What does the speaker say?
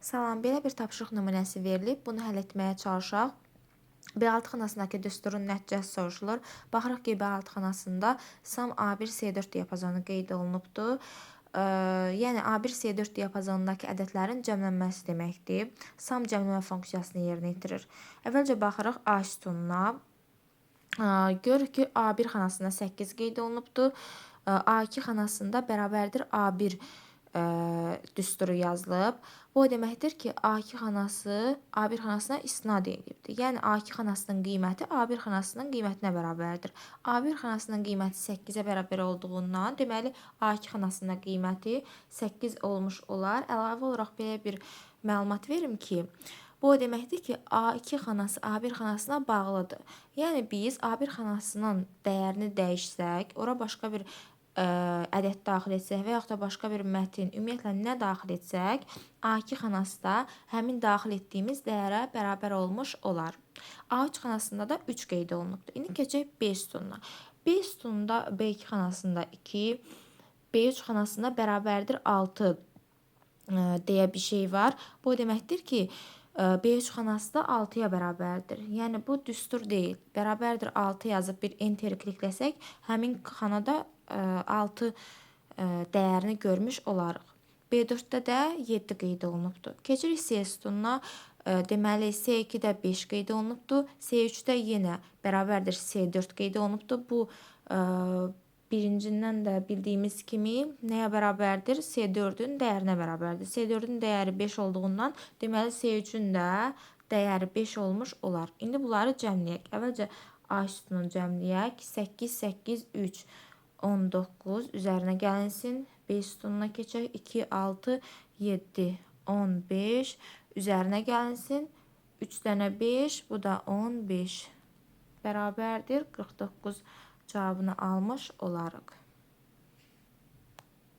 Salam, belə bir tapşırıq nümunəsi verilib. Bunu həll etməyə çalışaq. B6 xanasındakı düsturun nəticəsi soruşulur. Baxırıq ki, B6 xanasında SAM A1 C4 diapazonu qeyd olunubdur. Yəni A1 C4 diapazonundakı ədədlərin cəmlənməsi deməkdir. SAM cəmləmə funksiyasını yerinə yetirir. Əvvəlcə baxırıq A sütununa. Görürük ki, A1 xanasında 8 qeyd olunubdur. A2 xanasında bərabərdir A1 düsturu yazılıb. Bu o deməkdir ki, A2 xanası A1 xanasına istinad edibdir. Yəni A2 xanasının qiyməti A1 xanasının qiymətinə bərabərdir. A1 xanasının qiyməti 8-ə bərabər olduğundan, deməli A2 xanasının qiyməti 8 olmuş olar. Əlavə olaraq belə bir məlumat verim ki, bu o deməkdir ki, A2 xanası A1 xanasına bağlıdır. Yəni biz A1 xanasının dəyərini dəyişsək, ora başqa bir ədəd daxil etsək və yaxud da başqa bir mətin, ümumiyyətlə nə daxil etsək, A2 xanası da həmin daxil etdiyimiz dəyərə bərabər olmuş olar. A3 xanasında da 3 qeyd olunubdur. İndi keçək B sütununa. B sütununda B2 xanasında 2, B3 xanasında bərabərdir 6 deyə bir şey var. Bu o deməkdir ki, B3 xanası da 6-ya bərabərdir. Yəni bu düstur deyil. Bərabərdir 6 yazıb bir enter klikləsək, həmin xanada 6 dəyərini görmüş olarıq. B4-də də 7 qeyd olunubdur. Keçirik C sütununa. Deməli C2-də 5 qeyd olunubdur. C3-də yenə bərabərdir C4 qeyd olunubdur. Bu birincindən də bildiyimiz kimi nəyə bərabərdir? C4-ün dəyərinə bərabərdir. C4-ün dəyəri 5 olduğundan, deməli C3-ün də dəyəri 5 olmuş olar. İndi bunları cəmləyək. Əvvəlcə A sütununu cəmləyək. 8, 8, 3, 19 üzərinə gəlinsin. B sütununa keçək. 2, 6, 7, 15 üzərinə gəlinsin. 3 dənə 5, bu da 15 bərabərdir 49 cavabını almış olarıq.